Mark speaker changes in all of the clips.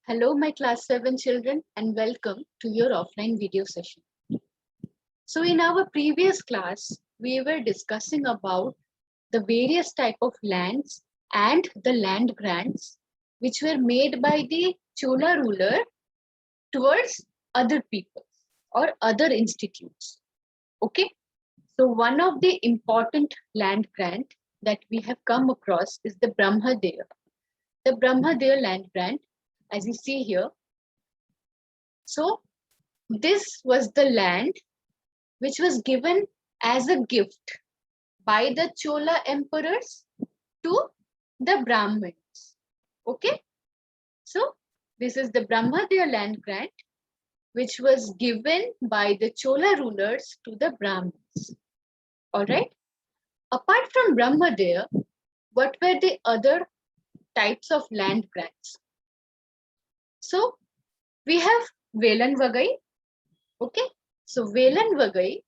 Speaker 1: Hello, my class 7 children, and welcome to your offline video session. So in our previous class, we were discussing about the various type of lands and the land grants which were made by the Chola ruler towards other people or other institutes. Okay, so one of the important land grant that we have come across is the Brahmadeva. The Brahmadeva land grant, as you see here. So this was the land which was given as a gift by the Chola emperors to the Brahmins. Okay, so this is the Brahmadeva land grant which was given by the Chola rulers to the Brahmins. All right. Apart from Brahmadeva, what were the other types of land grants? So we have Velan Vagai. Okay, so Velan Vagai,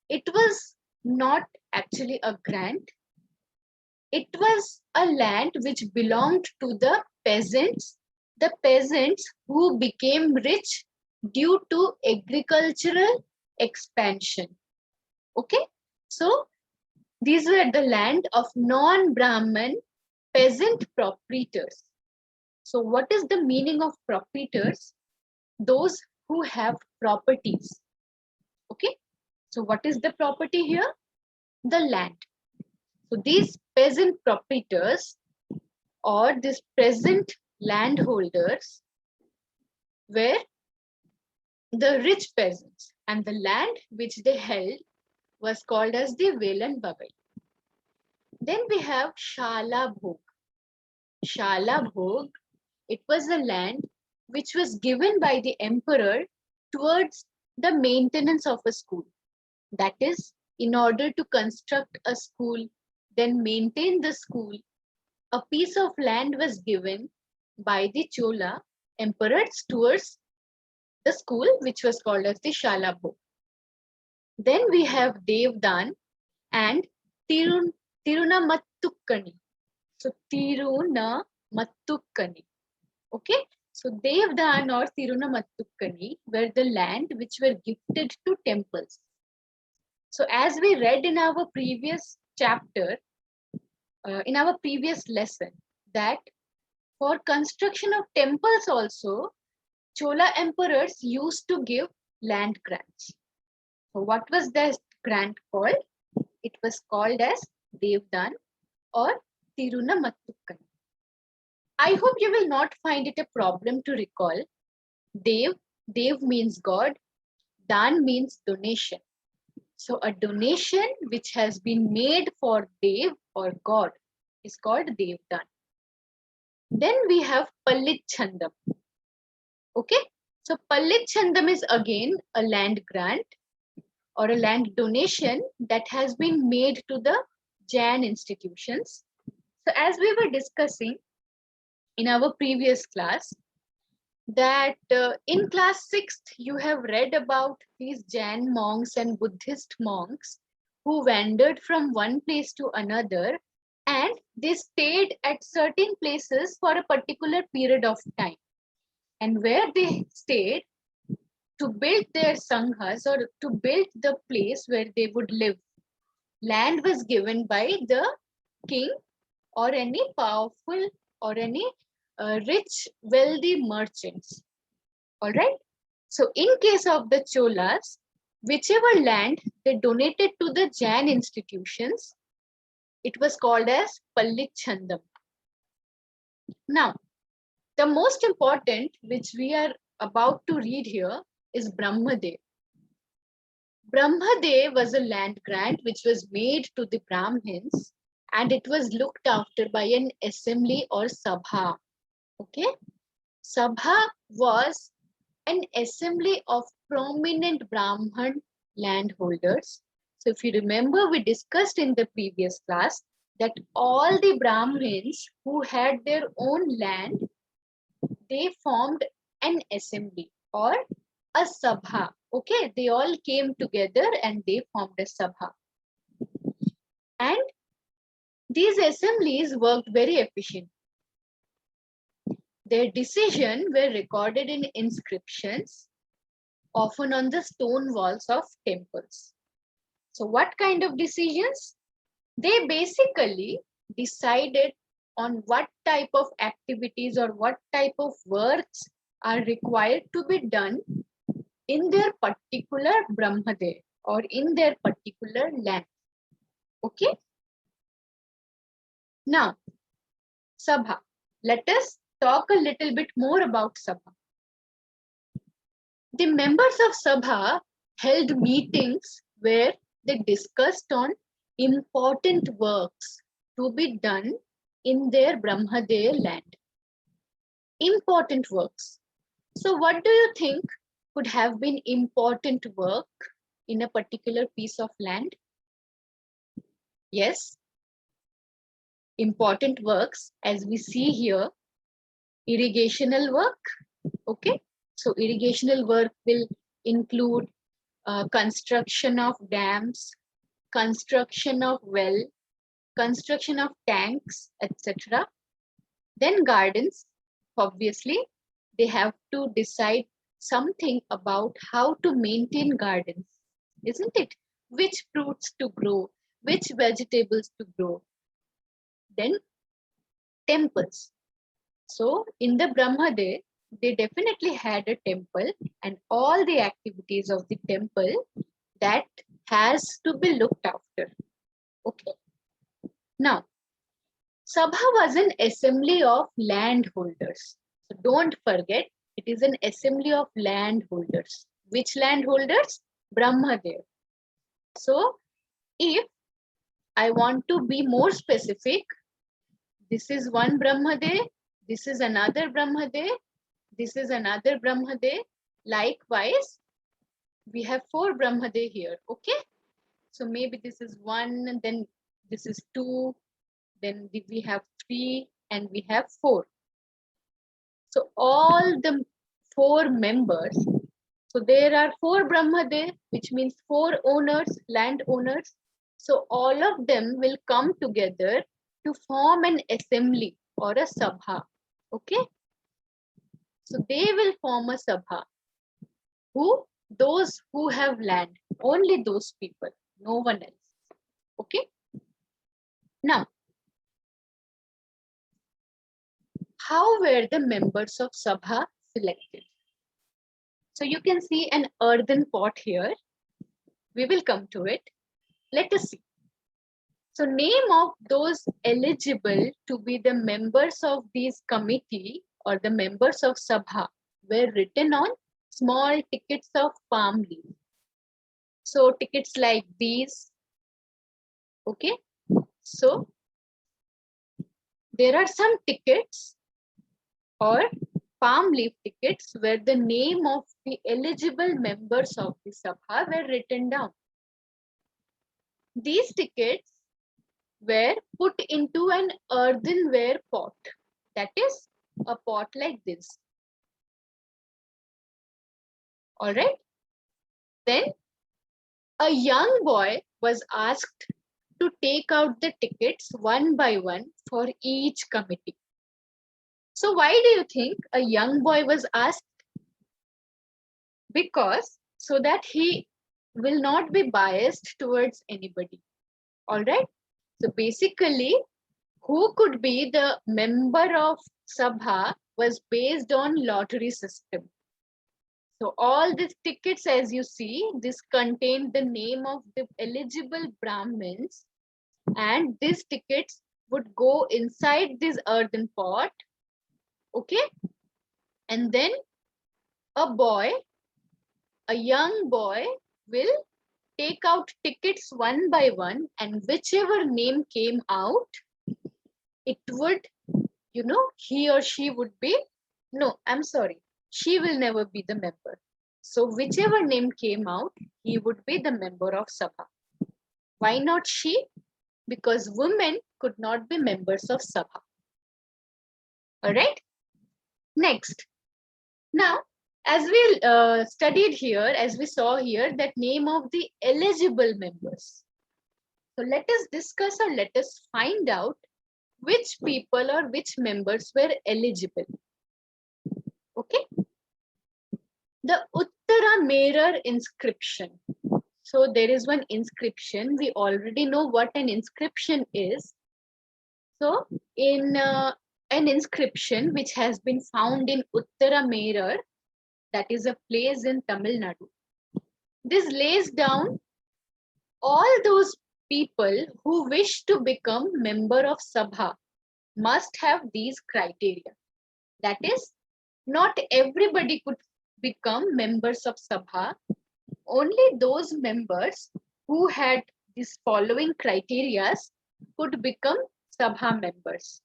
Speaker 1: it was not actually a grant. It was a land which belonged to the peasants who became rich due to agricultural expansion. Okay, so these were the land of non-Brahmin peasant proprietors. So what is the meaning of proprietors? Those who have properties. Okay, so what is the property here? The land. So these peasant proprietors or these peasant landholders were the rich peasants, and the land which they held was called as the Velan Bagai. Then we have Shala Bhog. Shala Bhog, it was a land which was given by the emperor towards the maintenance of a school. That is, in order to construct a school, then maintain the school, a piece of land was given by the Chola emperors towards the school, which was called as the Shala Bhog. Then we have Devdan and Tirunamattukkani. So Tirunamattukkani. Okay. So Devdan or Tirunamattukkani were the land which were gifted to temples. So as we read in our previous chapter, in our previous lesson, that for construction of temples also, Chola emperors used to give land grants. So what was that grant called? It was called as Devdan or Tirunamattukkani. I hope you will not find it a problem to recall. Dev means God, Dan means donation. So a donation which has been made for Dev or God is called Devdan. Then we have Pallit Chandam. Okay, so Pallit Chandam is again a land grant or a land donation that has been made to the Jain institutions. So as we were discussing in our previous class, that in class 6th you have read about these Jain monks and Buddhist monks who wandered from one place to another, and they stayed at certain places for a particular period of time, and where they stayed to build their sanghas or to build the place where they would live, land was given by the king or any powerful or any rich, wealthy merchants. All right. So in case of the Cholas, whichever land they donated to the Jain institutions, it was called as Pallit Chandam. Now, the most important which we are about to read here is Brahmadev. Brahmadev was a land grant which was made to the Brahmins, and it was looked after by an assembly or sabha. Okay, sabha was an assembly of prominent Brahman landholders. So if you remember, we discussed in the previous class that all the Brahmins who had their own land, they formed an assembly or a sabha. Okay, they all came together and they formed a sabha. And these assemblies worked very efficiently. Their decisions were recorded in inscriptions, often on the stone walls of temples. So what kind of decisions? They basically decided on what type of activities or what type of works are required to be done in their particular Brahmadev or in their particular land. Okay. Now, Sabha. Let us talk a little bit more about Sabha. The members of Sabha held meetings where they discussed on important works to be done in their Brahmadev land. Important works. So what do you think could have been important work in a particular piece of land? Yes, important works as we see here, irrigational work. Okay, so irrigational work will include construction of dams, construction of well, construction of tanks, etc. Then gardens, obviously, they have to decide something about how to maintain gardens, isn't it? Which fruits to grow, which vegetables to grow. Then temples. So in the Brahmadev, they definitely had a temple and all the activities of the temple that has to be looked after. Okay. Now, Sabha was an assembly of landholders. So don't forget, it is an assembly of landholders. Which landholders? Brahmadev. So if I want to be more specific, this is one Brahmadev, this is another Brahmadev, this is another Brahmadev. Likewise, we have 4 Brahmadev here, okay? So maybe this is 1, and then this is 2, then we have 3, and we have 4. So all the 4 members, so there are 4 Brahmadev, which means 4 owners, land owners. So all of them will come together to form an assembly or a sabha. Okay. So they will form a sabha. Who? Those who have land. Only those people. No one else. Okay. Now, how were the members of sabha selected? So you can see an earthen pot here. We will come to it. Let us see. So name of those eligible to be the members of this committee or the members of Sabha were written on small tickets of palm leaf. So tickets like these, okay? So there are some tickets or palm leaf tickets where the name of the eligible members of the Sabha were written down. These tickets were put into an earthenware pot, that is a pot like this. All right. Then a young boy was asked to take out the tickets one by one for each committee. So why do you think a young boy was asked? Because so that he will not be biased towards anybody. All right. So basically, who could be the member of Sabha was based on lottery system. So all these tickets, as you see, this contained the name of the eligible Brahmins, and these tickets would go inside this earthen pot, okay? And then a young boy will take out tickets one by one, and whichever name came out, it would, he or she would be, no, I'm sorry, she will never be the member. So whichever name came out, he would be the member of Sabha. Why not she? Because women could not be members of Sabha. All right. Next. Now, as we studied here, as we saw here, that name of the eligible members. So let us discuss or let us find out which people or which members were eligible. The Uttara Mirror inscription. So there is one inscription. We already know what an inscription is. So in an inscription which has been found in Uttara Mirror, that is a place in Tamil Nadu. This lays down all those people who wish to become member of Sabha must have these criteria. That is, not everybody could become members of Sabha. Only those members who had these following criteria could become Sabha members.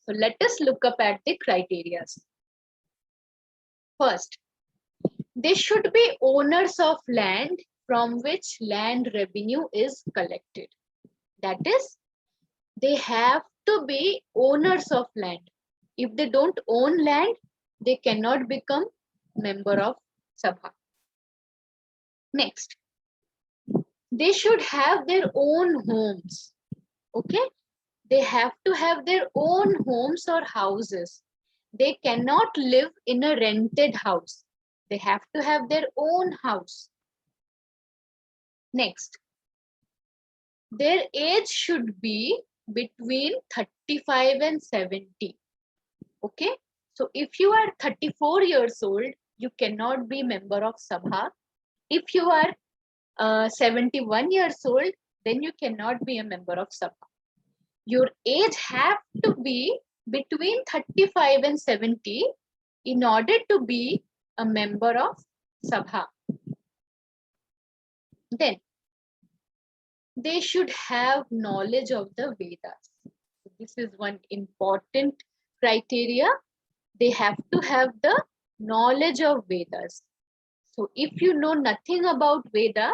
Speaker 1: So let us look up at the criteria. First, they should be owners of land from which land revenue is collected. That is, they have to be owners of land. If they don't own land, they cannot become member of Sabha. Next, they should have their own homes. Okay, they have to have their own homes or houses. They cannot live in a rented house. They have to have their own house. Next, their age should be between 35 and 70. Okay, so if you are 34 years old, you cannot be member of Sabha. If you are 71 years old, then you cannot be a member of Sabha. Your age have to be between 35 and 70 in order to be a member of Sabha. Then they should have knowledge of the Vedas. This is one important criteria. They have to have the knowledge of Vedas. So if you know nothing about Veda,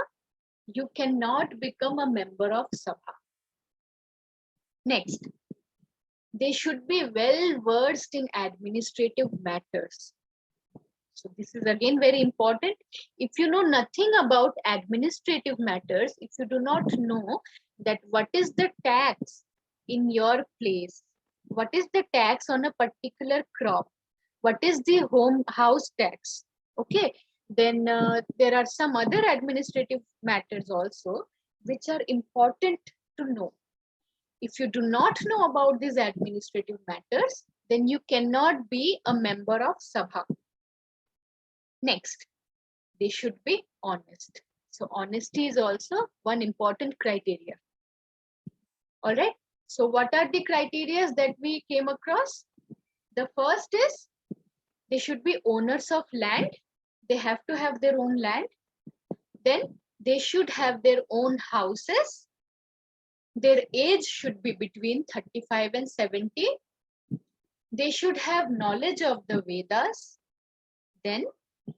Speaker 1: you cannot become a member of Sabha. Next, they should be well versed in administrative matters. So this is again very important. If you know nothing about administrative matters, if you do not know that what is the tax in your place, what is the tax on a particular crop, what is the house tax, okay, then there are some other administrative matters also which are important to know. If you do not know about these administrative matters, then you cannot be a member of Sabha. Next, they should be honest. So honesty is also one important criteria. All right. So what are the criteria that we came across? The first is they should be owners of land. They have to have their own land. Then they should have their own houses. Their age should be between 35 and 70. They should have knowledge of the Vedas. Then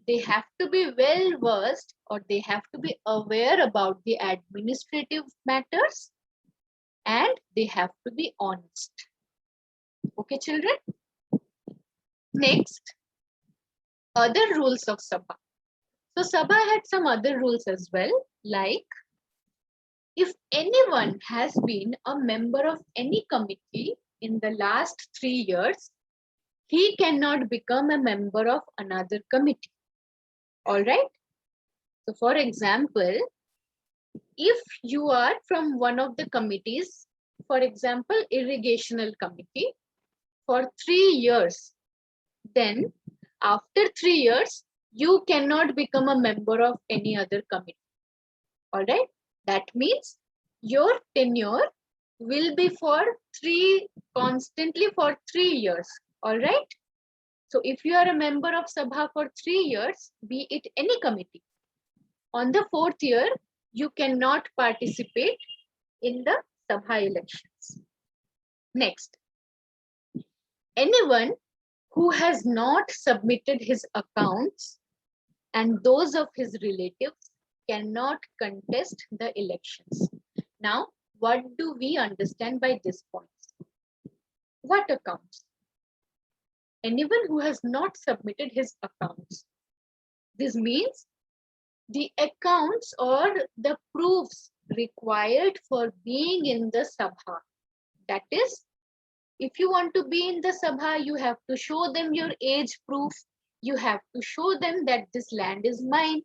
Speaker 1: they have to be well versed or they have to be aware about the administrative matters, and they have to be honest. Okay, children? Next, other rules of Sabha. So Sabha had some other rules as well, like if anyone has been a member of any committee in the last 3 years, he cannot become a member of another committee. All right. So for example, if you are from one of the committees, for example, irrigational committee, for 3 years, then after 3 years, you cannot become a member of any other committee. All right. That means your tenure will be for constantly for 3 years. All right. So if you are a member of Sabha for 3 years, be it any committee, on the 4th year, you cannot participate in the Sabha elections. Next, anyone who has not submitted his accounts and those of his relatives cannot contest the elections. Now, what do we understand by this point? What accounts? Anyone who has not submitted his accounts. This means the accounts or the proofs required for being in the Sabha. That is, if you want to be in the Sabha, you have to show them your age proof. You have to show them that this land is mine.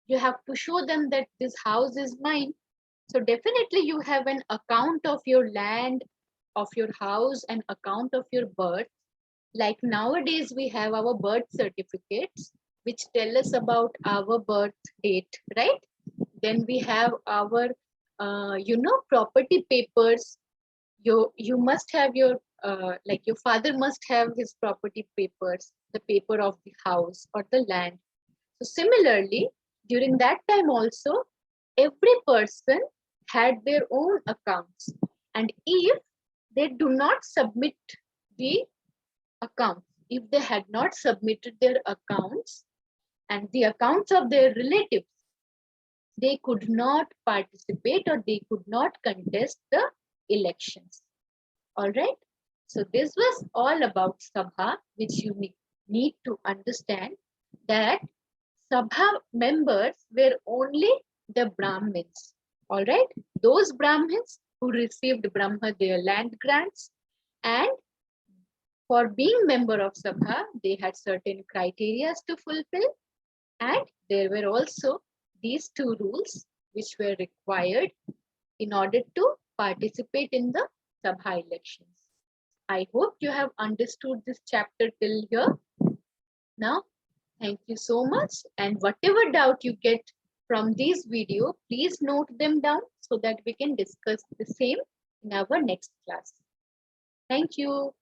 Speaker 1: You have to show them that this house is mine. So definitely you have an account of your land, of your house, and account of your birth. Like nowadays we have our birth certificates which tell us about our birth date, right? Then we have our property papers. You must have your like your father must have his property papers, the paper of the house or the land. So similarly, during that time also, every person had their own accounts, and if they do not submit the accounts, if they had not submitted their accounts and the accounts of their relatives, they could not participate or they could not contest the elections. All right. So this was all about Sabha, which you need to understand that Sabha members were only the Brahmins. All right. Those Brahmins who received Brahmadaya land grants, and for being member of Sabha, they had certain criteria to fulfill, and there were also these two rules which were required in order to participate in the Sabha elections. I hope you have understood this chapter till here. Now, thank you so much. And whatever doubt you get from this video, please note them down so that we can discuss the same in our next class. Thank you.